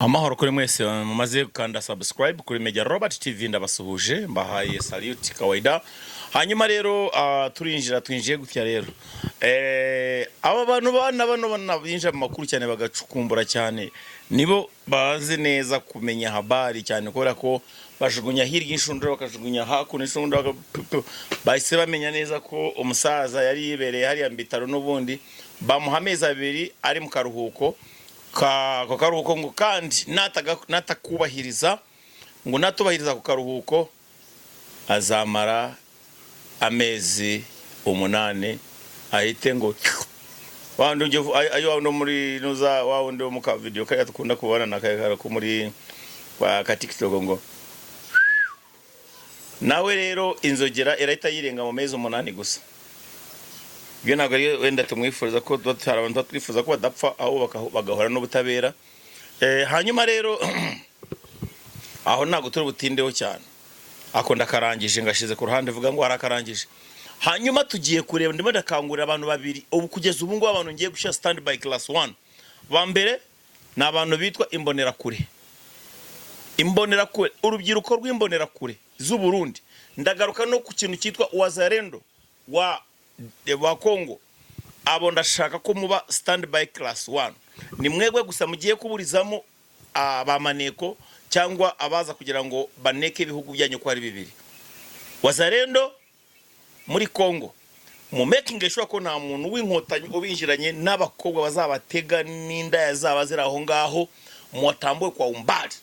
Amahoro kuri mwese mumaze gukanda subscribe kuri Media Robert TV ndabasuhuje mbahaye salute kawaida. Hanyuma rero twinjiye gutya rero aba bantu bano binjira mu makuru cyane bagacukumbura cyane nibo bazi neza kumenya habari cyane kubera ko bajugunya hirya inshundura bakajugunya hakuno inshundura bahise bamenya neza ko umusaza yari yibereye hariya mbitaro n'ubundi bamuhameza abiri ari mu karuhuko ko karuhuko ngo kandi natakubahiriza ngo natubahiriza ku karuhuko azamara amezi 8 ahite ngo wando ayo no muri nuza wando mu ka video kaya tukunda kubona nakaya ko muri ka TikTok ngo nawe rero inzogera irahita yirenga mu mezi 8 gusa. Byo ntabwo ari wenda tumwifuriza ko dutara abantu twifuza ko badapfa aho bagahora n'ubutabera. Hanyuma rero aho ntago turi butindeho cyane ako ndakarangije ngashize ku ruhande vuga ngo arakarangije. Hanyuma tugiye kureba ndimo ndakangurira abantu babiri ubu kugeza ubu ngo abantu ngiye gushya standby class 1 ba mbere na abantu bitwa imbonerakure urubyiruko rw'imbonerakure z'u Burundi. Ndagaruka no ku kintu cyitwa Wazalendo wa Kongo abo ndashaka ko muba standby class 1 ni mwebwe gusa mugiye kuburizamo abamaneko cyangwa abaza kugira ngo baneke ibihugu byanyu ko ari bibiri. Wazalendo muri Kongo mu making sure ko nta muntu w'inkotanyi ubinjiranye n'abakobwa bazabatega n'inda yazaba ziraho ngaho mutambuye kwa umbari.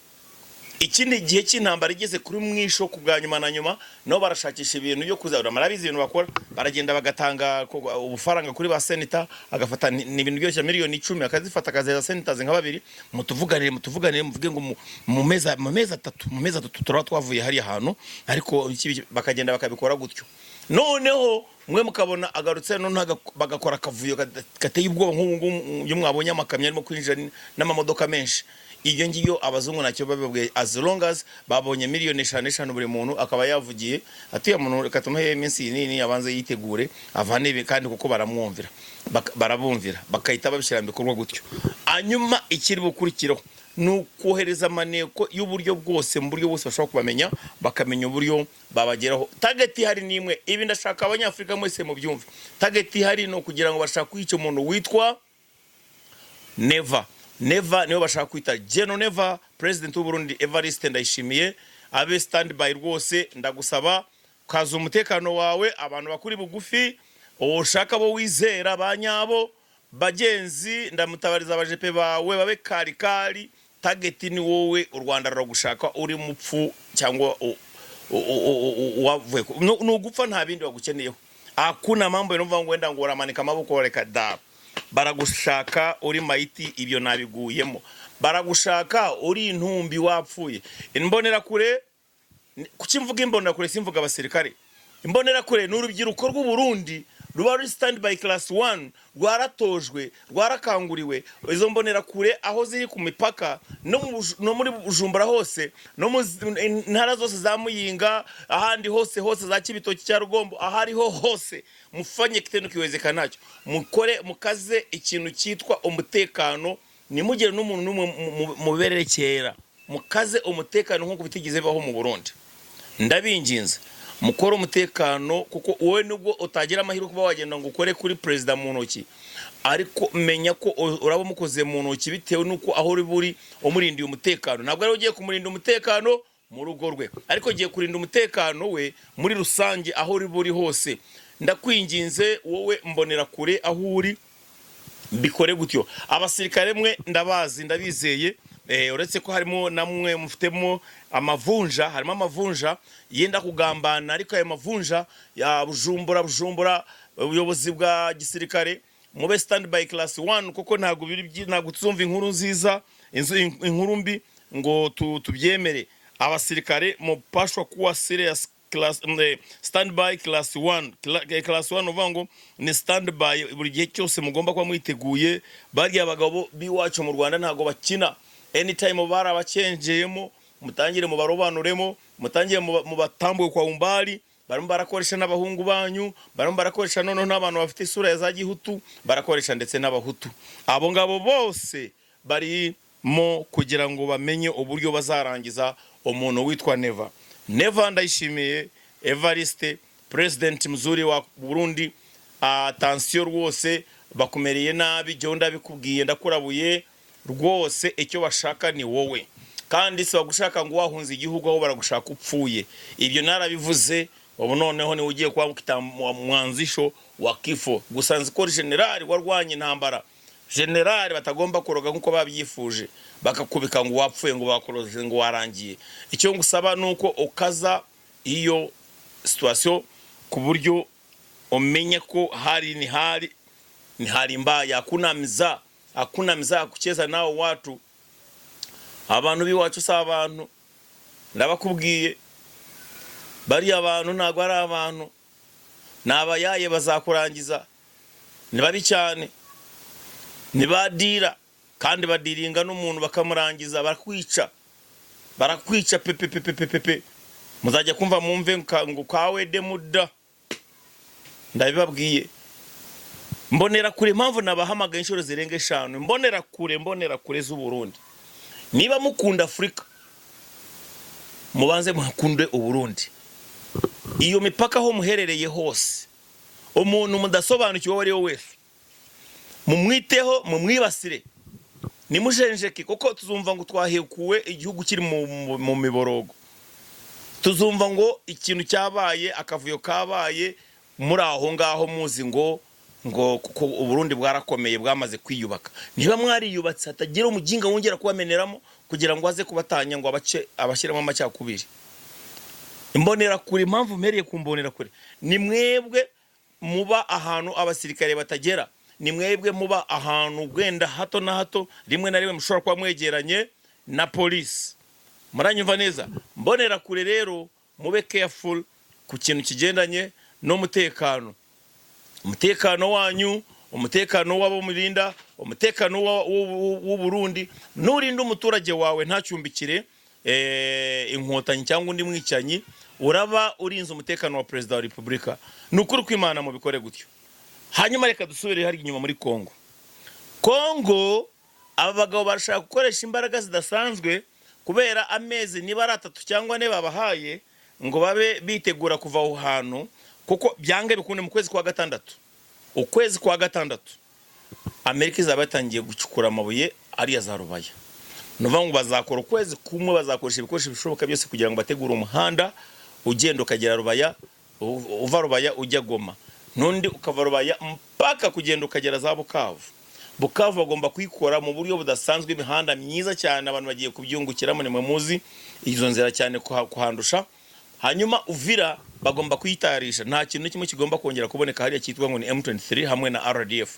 Ikindi gihe cy'intambara igeze kuri mwisho kuganyuma na nyuma no barashakisha ibintu byo kuzabura marabizi ibintu bakora baragenda bagatanga ubufaranga kuri ba senator agafata ni ibintu byose miliyoni 10 akazifata akazeza senators nka babiri mutuvuganire muvuge ngo mu meza 3 turaba twavuye hari ahantu ariko bakagenda bakabikora gutyo. Noneho mwe mukabona agarutse none bagakora kavuyo gateye ubwoba nk'ubu yo mwabonye amakamyo arimo kwinjira n'amamodoka menshi. Iyo ngiyo abazungu nacyo bababwiye as long as babonye miliyoni 5 buri muntu akaba yavugiye atuye muntu katumuhe iminsi nini yabanze yitegure avane kandi kuko baramwumvira barabumvira bakahita babishira mbikorwa gutyo. Anyuma ikiri bukurikiraho nukohereza maneko y'uburyo bwose mu buryo bwose bashaka kubamenya bakamenya uburyo babageraho. Target hari nimwe ibi ndashaka abanyafrika mwese mu byumve. Target hari no kugira ngo bashaka kwica umuntu witwa Never niyo bashaka kwita General Never. President w'u Burundi Evariste Ndayishimiye abe standby rwose ndagusaba kaza umutekano wawe abantu bakuri bugufi ushaka bo wizera banyabo bagenzi ndamutabariza abajepe bawe babe kari target ni wowe u Rwanda rugushaka uri mupfu cyangwa wavuye no gupfa nta bindi bagukeneyeho akuna mambo yumva ngo wenda ngo uramanika amaboko reka da baragushaka uri maiti ibyo nabiguyemo baragushaka uri intumbi wapfuye. Imbonera kure kucimvuga imbonera kure simvuga abasirikare. Imbonera kure n'urubyiruko rw'u Burundi ruba ruri standby class 1 rwaratojwe rwarakanguriwe. Izo mbonera kure aho ziri ku mipaka no muri Bujumbura hose no mu ntara zose za Muyinga ahandi hose za Kibitoki cya Rugombo ahariho hose mufanye kitendo kiwezeka nacyo mukore mukaze ikintu cyitwa umutekano nimugere n'umuntu mubererekera mukaze umutekano nko kubitigeze baho mu Burundi. Ndabinginze mukora umutekano kuko wowe nubwo utagira amahirwe kuba wagenda ngo ukore kuri president mu ntoki ariko menya ko uraba mukoze mu ntoki bitewe nuko aho uri buri umurindiye umutekano. Ntabwo ari ugiye kumurinda umutekano mu rugo rwe ariko giye kurinda umutekano we muri rusange aho uri buri hose. Ndakwinginze wowe mbonera kure aho uri bikore gutyo. Abasirikare mwe ndabazi ndabizeye uretse ko harimo namwe mufitemo amavunja harimo amavunja yenda kugambana ariko ayo mavunja ya Bujumbura ubuyobozi bwa gisirikare mube standby class 1 kuko ntago ntago tuzumva inkuru nziza inkuru mbi ngo tubyemere. Abasirikare mu pashwa kuwa serious class standby class 1 class 1 uvango ni standby buri gihe cyose mugomba kwa mwiteguye. Bari abagabo biwacu mu Rwanda ntago bakina anytime barabacenjeyemo mutangire mu barobanuremo mutangire mu batambuye kwa umbari barimo barakoresha n'abahungu banyu barimo barakoresha none n'abantu bafite isura ya za gihutu barakoresha ndetse n'abahutu abo ngabo bose bari mo kugira ngo bamenye uburyo bazarangiza umuntu witwa Neva Ndayishimiye Evariste president mzuri wa Burundi. Attention rwose bakumereye nabi cyo ndabikubwiye ndakurabuye rwose icyo bashaka ni wowe kandi se bagushaka ngo wahunze igihugu aho baragushaka upfuye. Ibyo narabivuze ubu noneho ni ugiye kwa mwanzisho wa kifo. Gusa nzi ko general warwanye intambara, general batagomba kuroga nkuko babyifuje bakakubika ngo wapfuye ngo bakoroze ngo warangiye. Icyo ngusaba nuko ukaza iyo situation ku buryo umenye ko ni hali mbaya. Hakuna mza kucheza nao watu. Abantu biwacu sa abantu ndabakubwiye bari abantu ntago ari abantu nabayaye bazakurangiza ni babi cyane, ni badira kandi badiringa n'umuntu bakamurangiza barakwica pepe muzajya kumva mumve ngo kawe demuda. Ndabibabwiye mbonera kure mpamvu nabahamagaye inshuro zirenga 5 mbonera kure z'u Burundi. Niba mukunda Afrika mubanze mukunde u Burundi. Iyo mipaka ho muherereye hose umuntu mudasobanukiwe wari wese mumwiteho mumwibasire nimujenjeke kuko tuzumva ngo twahekuwe igihugu kiri mu miborogo. Tuzumva ngo ikintu cyabaye akavuyo kabaye muri aho ngaho muzi ngo kuko u Burundi bwarakomeye bwamaze kwiyubaka. Niba mwari yubatse hatagira umujinga wongera kubameneramo kugira ngo aze kubatanya ngo abashyiramo amacyakubiri. Imbonera kure impamvu mpereye kumbonera kure ni mwebwe muba ahantu abasirikare batagera, ni mwebwe muba ahantu gwenda hato na hato rimwe na rimwe mushobora kuba mwegeranye na police. Muranyumva neza? Mbonera kure rero mube careful ku kintu kigendanye no umutekano wanyu, umutekano wabo murinda, umutekano w'u Burundi. Nurinda umuturage wawe ntacumbikire inkotanyi cyangwa undi mwicanyi, uraba urinze umutekano wa president wa Republika. Nukuri kw'Imana mu bikore gutyo. Hanyuma reka dusubire hari inyuma muri Kongo abagabo barashaka gukoresha imbaraga zidasanzwe kubera amezi niba ari 3 cyangwa 4 babahaye ngo babe bitegura kuva aho hantu, kuko byange bikunde mu kwezi kwa gatandatu Amerika izabatangiye gucukura amabuye ari za Rubaya. Nuva ngo bazakora ukwezi kumwe bazakoresha ibikoresho bishoboka byose kugira ngo bategure umuhanda ugenda ukagera Rubaya, uva Rubaya ujya Goma, nundi ukava Rubaya mpaka kugenda ukagera za Bukavu bagomba kwikora mu buryo budasanzwe, imihanda myiza cyane abantu bagiye kubyungukiramo ni muzi izo nzira cyane kuhandusha. Hanyuma Uvira bagomba kwitarisha, nta kintu kimwe kigomba kongera kuboneka hariya cyitwa ngo ni M23 hamwe na RDF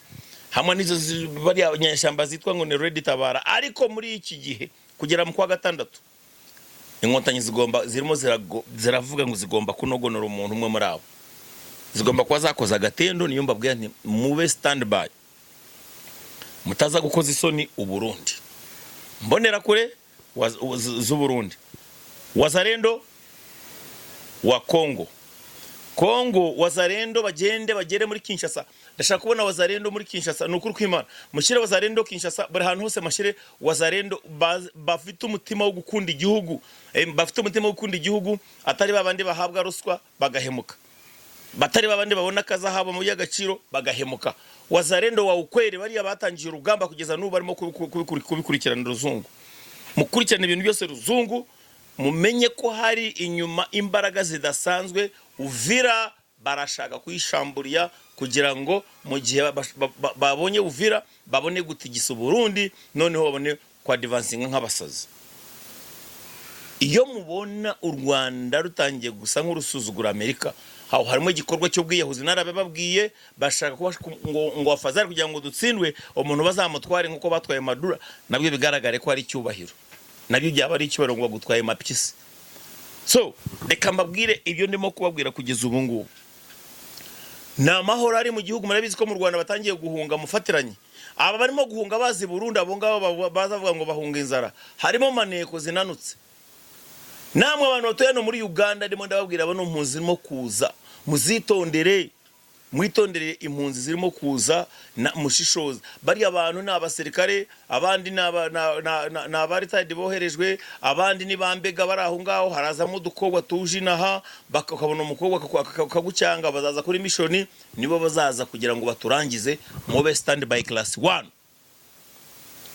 hamwe nizo bari abanyashamba zitwa ngo ni Red Tabara. Ariko muri iki gihe kugera mu kwa gatandatu inkotanyi zirimo ziravuga ngo zigomba kunogonora umuntu umwe muri abo, zigomba kuba zakoza agatendo. Niyo mbabwira nti mube standby mutaza gukoza isoni u Burundi. Mbonera kure z'u Burundi, wazarendo wa Kongo wazarendo bagere muri Kinshasa. Ndashaka kubona wazarendo muri Kinshasa. Nukuri kw'Imana mushire wazarendo Kinshasa, bari hantu hose mashire wazarendo bafite umutima wo gukunda igihugu, atari babandi bahabwa ruswa bagahemuka, batari babandi babona kaza habo mu y'agaciro bagahemuka. Wazarendo wa ukwere bari abatangije urugamba kugeza n'ubu barimo kubikurikirana ruzungu. Mukurikirana ibintu byose ruzungu, mumenye ko hari inyuma imbaraga zidasanzwe. Uvira barashaka kuyishamburiya kugira ngo mu gihe babonye Uvira babone gutigisa Burundi, noneho babone kwa advancing nk'abasazi. Iyo mubona u Rwanda rutangiye gusa nk'urusuzugura Amerika, aho harimo igikorwa cyo bwiyahuzi narababwiye, bashaka ngo afazari kugira ngo dutsindwe umuntu bazamutware nkuko batwaye Madura, nabyo bigaragare ko ari cyubahiro, nabyo byaba ari icyubahiro ngo gutwaye mapyisi. So reka mbabwire ibyo ndimo kubabwira kugeza ubu ngubu. Na mahoro ari mu gihugu, murabizi ko mu Rwanda batangiye guhunga mufatiranye. Aba barimo guhunga bazi Burundi, abo ngabo bazavuga ngo bahunga inzara, harimo maneko zinanutse. Namwe abantu batuye no muri Uganda ndimo ndababwira abo mpuzimo kuza muzitondere. mwitondere impunzi zirimo kuza na mushishoza. Bari abantu ni abasirikare, abandi ni abaritadi boherejwe, abandi ni bambega bari aho ngaho. Harazamo udukobwa tuje inaha, bakabona umukobwa kagucyanga, bazaza kuri mishoni, nibo bazaza kugira ngo baturangize mube standby class 1.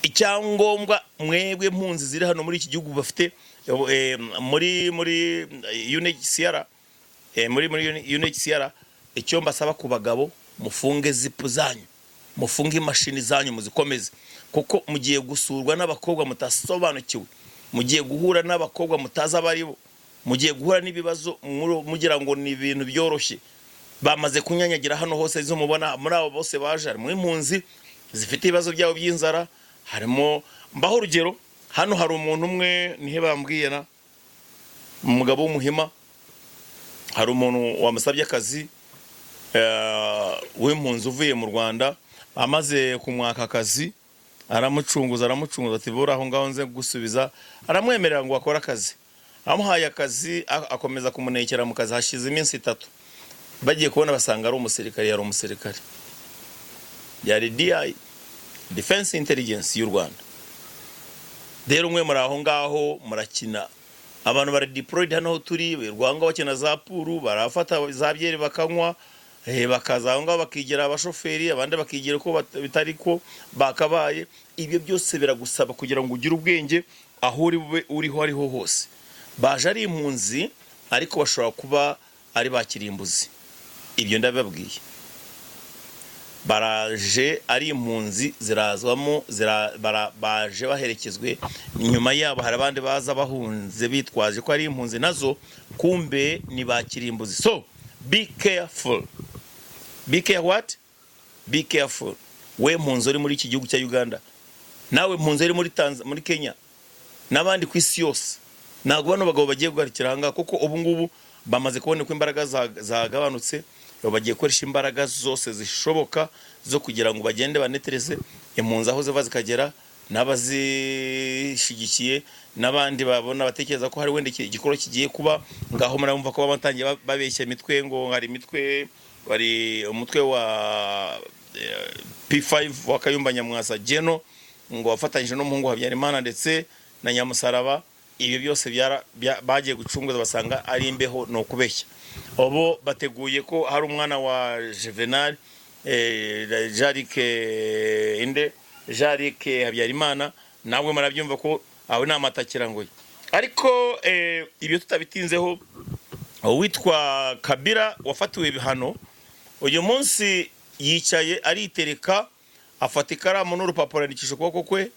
Icyangombwa mwebwe mpunzi ziri hano muri iki gihugu bafite muri UNHCR, muri UNHCR, icyo mbasaba ku bagabo, mufunge zipu zanyu, mufunge imashini zanyu, muzikomeze, kuko mugiye gusurwa n'abakobwa mutasobanukiwe, mugiye guhura n'abakobwa mutaza abaribo, mugiye guhura n'ibibazo mugira ngo ni ibintu byoroshye. Bamaze kunyanyagira hano hose, izo mubona muri abo bose baje harimo impunzi zifite ibibazo byabo by'inzara, harimo mbaho urugero. Hano hari umuntu umwe nihe bambwiye na umugabo w'umuhima, hari umuntu wamusabye akazi w'impunzi uvuye mu Rwanda, amaze kumwaka akazi aramucunguza ati bora aho ngaho nze gusubiza, aramwemerera ngo akora akazi. Amuhaye akazi akomeza kumunekera mu kazi, hashize iminsi 3 bagiye kubona basanga ari umusirikare, yari DI, Defense Intelligence y'u Rwanda. Rero umwe muri aho ngaho murakina, abantu bari deployed hano turi Rwanga bakina za puru, barafata za byeri bakanywa, bakaza aho ngaho bakigira abashoferi, abandi bakigira ko bitari ko bakabaye. Ibyo byose biragusaba kugira ngo ugire ubwenge aho uriho ariho hose. Baje ari impunzi ariko bashobora kuba ari bakirimbuzi, ibyo ndababwiye. Baraje ari impunzi zirazwamo, baje baherekezwe, inyuma yabo hari abandi baza bahunze bitwaje ko ari impunzi, nazo kumbe ni bakirimbuzi. So be careful. Be careful. We mpunzi uri muri iki gihugu cya Uganda, nawe mpunzi uri muri Kenya, n'abandi ku isi yose, ntabwo bano bagabo bagiye guharikira hanga, kuko ubu ngubu bamaze kubona ko imbaraga zagabanutse. Bagiye koresha imbaraga zose zishoboka zo kugira ngo bagende banetereze impunzi aho ziva zikagera, n'abazishigikiye n'abandi babona batekereza ko hari wenda igikoro kigiye kuba ngaho. Murumva ko batangiye babeshya imitwe, ngo hari imitwe, bari umutwe wa P5 wa Kayumba Nyamwasa Geno, ngo wafatanyije n'umuhungu Habyarimana ndetse na Nyamusaraba. Ibyo byose bagiye gucunguza basanga ari imbeho, no kubeshya. Obo bateguye ko hari umwana wa Juvenal Jarike Habyarimana, nawe marabyumva ko aho ni amatakira ngo. Ariko ibyo tutabitinzeho, witwa Kabila wafatiwe ibihano uyu munsi yicaye aritereka, afata ikaramu n'urupapuro yandikisha ukuboko kwe,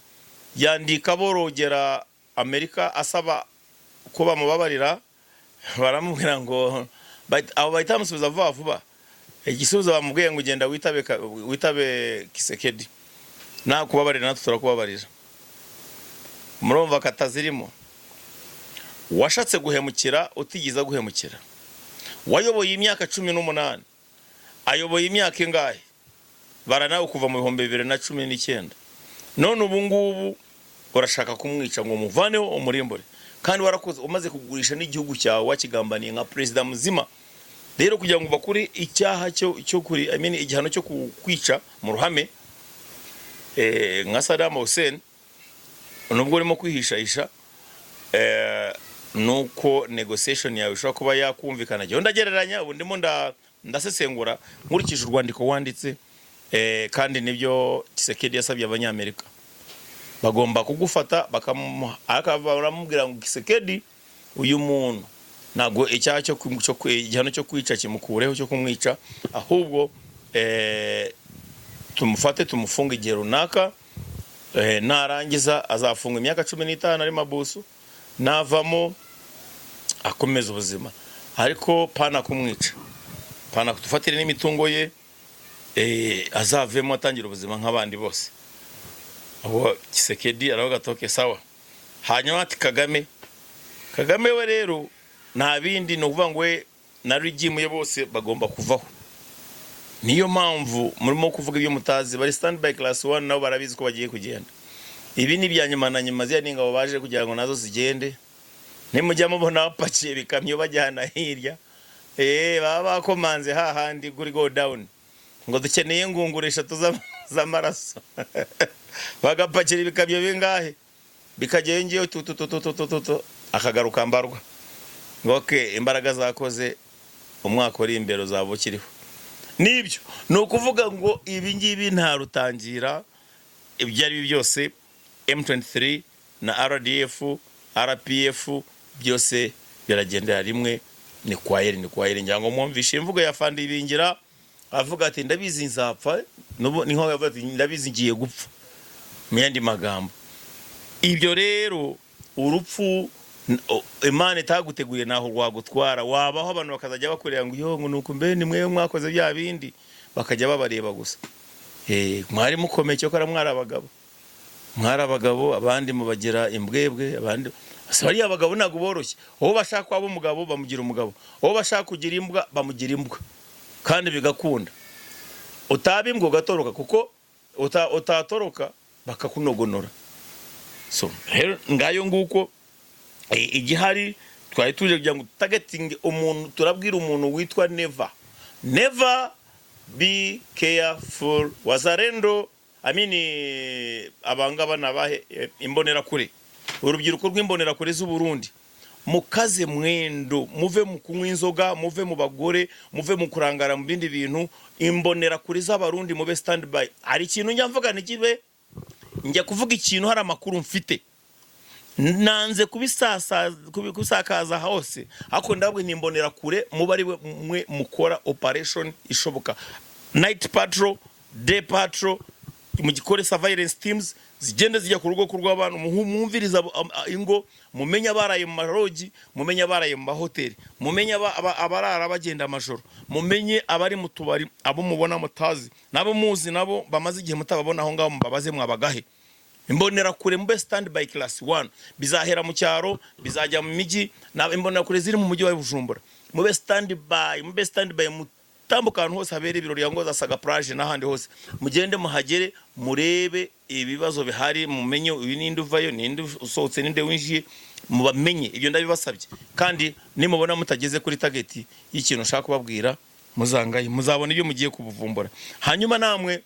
yandika borogera Amerika asaba ko bamubabarira. Baramubwira ngo abo bahita bamusubiza vuba. Igisubizo bamubwiye ngo ugenda witabe Kisekedi, nta kubabarira natwe turakubabarira. Murumva katazirimo. Washatse guhemukira utigiza guhemukira. Wayoboye imyaka 18, ayoboye imyaka ingahe? Baranawe kuva mu 2019. None ubu ngubu urashaka kumwica ngo muvaneho umurimbure, kandi warakoze umaze kugurisha n'igihugu cyawe wakigambaniye nka president muzima. Rero kugira ngo bakuri icyaha cyo kuri igihano cyo kwica mu ruhame nka Saddam Hussein, nubwo urimo kwihishahisha, nuko negotiation yawe ishobora kuba yakumvikana. Gyo ndagereranya, ubu ndimo ndasesengura nkurikije urwandiko wanditse, kandi nibyo Kisekedi yasabye abanyamerika. Bagomba kugufata bakamubwira ngo Kisekedi uyu muntu ntago icyaha cyo igihano cyo kwica kimukureho, cyo kumwica, ahubwo tumufate tumufunga igihe runaka, narangiza azafunga imyaka 15 ari mabusu, navamo akomeza ubuzima, ariko pana kumwica, pana kutufatira n'imitungo ye, azavemo atangira ubuzima nk'abandi bose. Abo Kisekedi aravuga toke sawa. Hanyuma ati Kagame we rero nta bindi no kuvuga ngo we na regimuye bose bagomba kuvaho. Niyo mpamvu murimo kuvuga ibyo mutazi, bari standby class 1 nabo barabizi ko bagiye kugenda. Ibi ni byanyuma na nyuma ziya n'ingabo baje kugira ngo nazo zigende. Nimujya mubona bapakiye bikamyo bajyana hirya, baba bakomanze hahandi guri go down ngo dukeneye ngunguru 3 z'amaraso bagapakira ibikabyo bingahe bikageye ngiyo akagaruka mbarwa ngoke imbaraga zakoze umwaka uri imbere uzabukiriho nibyo no kuvuga ngo ibi ngibi nta rutangira ibyari byose M23 na RDF RPF byose biragendera rimwe ni kwayeri njango mwumvishe imvugo ya Fandi Ibingira avuga ati ndabizi nzapfa niho yavuga ati ndabizi ngiye gupfa myandi magambo ibyo rero urupfu Imana itaguteguye naho rwagutwara wabaho abantu bakazajya bakorera ngo yo nuko mbe ni mwe mwakoze bya bindi bakajya babareba gusa mwari mukomeye cyo kora mwari abagabo abandi mubagira imbwebwe abandi asari abagabo nago boroshye aho bashaka kwabo umugabo bamugira umugabo aho bashaka kugira imbwa bamugira imbwa kandi bigakunda utabimbwa gatoroka kuko utatoroka bakakunogonora so ngayo nguko igihari twari tuje kugira ngo targeting umuntu turabwira umuntu witwa never be careful wazarendo abangaba nabahe imbonera kure urubyiruko rw'imbonera kure z'u Burundi mukaze mwendo muve mu kunywa inzoga muve mu bagore muve mu kurangara mu bindi bintu imbonera kure z'abarundi mube standby ari ikintu njya mvuga nikibe njya kuvuga ikintu hari amakuru mfite nanze kubisakaza hose ako ndabwe nimbonera kure mubari mwe mukora operation ishoboka night patrol day patrol mu gikore surveillance teams zigende zijya ku rugo kurw'abantu muhumviriza ingo mumenya baraye mu marogi mumenya baraye mu mahoteli mumenya abarara bagenda amajoro mumenye abari mu tubari abo mubona mutazi nabo muzi nabo bamaze igihe mutababona aho ngaho mbabaze mwabagahe imbonera kure mbe standby class 1 bizahera mu cyaro bizajya mu miji na imbonera kure ziri mu mujyi wa Bujumbura mube standby mutambuka hose habere ibirori yangoza saga plage n'ahandi hose mugende muhagere murebe ibibazo bihari mumenye ibinindi uvayo ninde usohotse ninde winjiye mubamenye ibyo ndabibasabye kandi nimubona mutageze kuri target y'ikintu ushaka kubabwira muzangaye muzabona ibyo mugiye kubuvumbura hanyuma namwe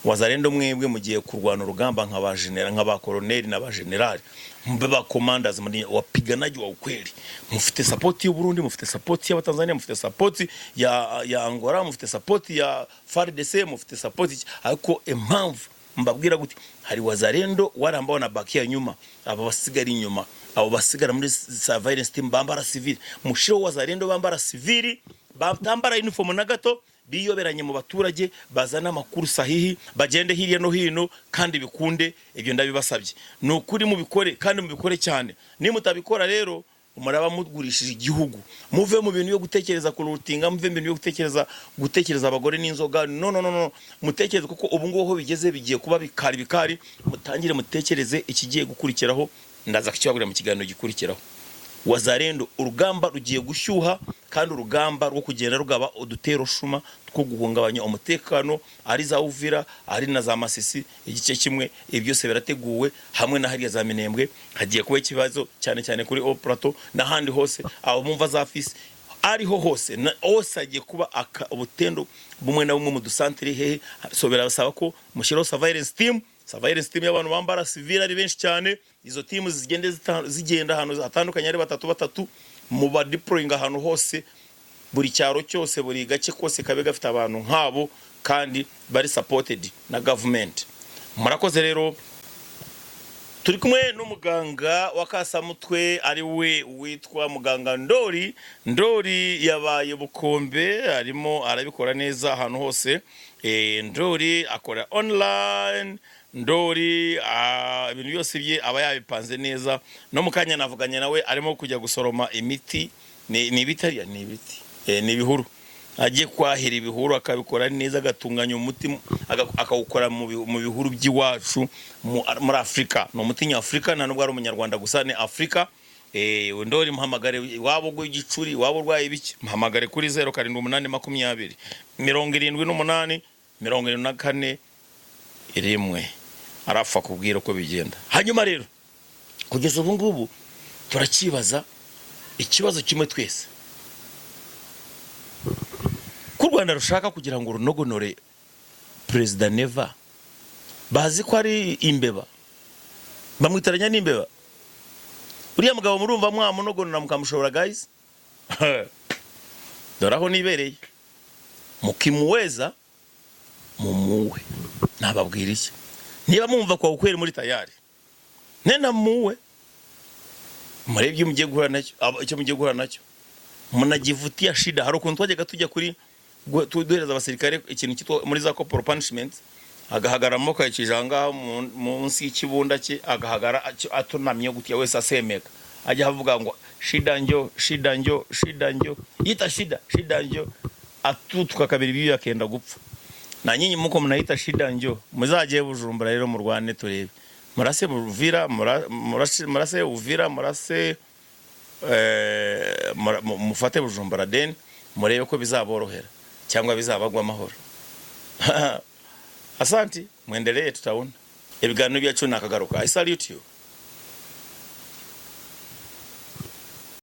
wazarendo mwebwe mugiye kurwana urugamba nk'aba colonel n'aba general mbe ba commanders wapiganaji wa ukweli mufite support y'u Burundi mufite support ya Tanzania mufite support ya Angola mufite support ya FARDC mufite support ariko impamvu mbabwira guti hari wazarendo warambao na bakia nyuma aba basigara inyuma abo basigara muri surveillance team bambara civil mushiro wazarendo bambara civil bambara uniform na gato biyoberanye mu baturage bazana makuru sahihi bagende hirya no hino kandi bikunde ibyo ndabibasabye nukuri mu bikore kandi mu bikore cyane ni mutabikora rero umuraba mugurishije igihugu muve mu bintu yo gutekereza kurutinga muve mu bintu yo gutekereza abagore n'inzoga no mutekereze kuko ubu nguho bigeze bigiye kuba bikari mutangire mutekereze ikigiye gukurikiraho ndaza kicibagura mu kiganiro gikurikiraho wazarendo urugamba rugiye gushyuha kandi urugamba rwo kugenda rugaba udutero shuma two guhungabanya umutekano ari za Uvira ari na za Masisi igice kimwe ibyose birateguwe hamwe na hariya za Minembwe hagiye kuba ikibazo cyane kuri Oprato n'ahandi hose abo mumva za fisi ariho hose hagiye kuba ubutendo bumwe na bumwe mu dusantere hehe so birabasaba ko mushiraho surveillance team y'abantu bambara civil ari benshi cyane izo team zigenda hano hatandukanye ari batatu mu ba deploying ahantu hose buri cyaro cyose buri gace kose kabe gafite abantu nkabo kandi bari supported na government murakoze rero turi kumwe n'umuganga wakasamutwe ari we witwa muganga Ndori yabaye Bukombe arimo arabikora neza ahantu hose Ndori akora online Ndori ibintu byose bye aba yabipanze neza no mukanya navuganye nawe arimo kujya gusoroma imiti ni bitariya ni ibiti ni bihuru agiye kwahira ibihuru akabikora neza agatunganya umuti akawukora mu bihuru by'iwacu muri Afrika no umuti nyafrika nta nubwo ari umunyarwanda gusa ni Afrika Ndori muhamagare wabo gw'igicuri wabo rwaye ibiki muhamagare kuri 0780 78 74 rimwe arafa kubwira uko bigenda hanyuma rero kugeza ubu ngubu turakibaza ikibazo kimwe twese ku Rwanda rushaka kugira ngo runogonore President Neva, bazi ko ari imbeba, bamwitaranya n'imbeba. Uriya mugabo murumva mwamunogonora mukamushobora guys. Doraho nibereye mukimuweza mumuwe, nababwira iki, niba mumva kwa ukweri muri tayari nena muwe, murebye mugiye guhura nacyo, icyo mugiye guhura nacyo munagivutia shida. Hari ukuntu twajyaga tujya kuri duhereza abasirikare ikintu cyitwa muri za corporal punishment, agahagaramo kayikijanga munsi y'ikibunda cye, agahagara atunamye gutiya wese asemeka, ajya avuga ngo shida njyo shida njyo shida njyo, yita shida shida njyo, atutuka kabiri bibi akenda gupfa. Na nyinyi muko mnahita shida njyo, muzaje Bujumbura rero murwane turebe, murase Buvira, murase Uvira, murase mufate Bujumbura den murebe ko bizaborohera cyangwa bizabagwa amahoro. Asante, mwendelee, tutaona ibiganiro byacu nakagaruka. I salute you.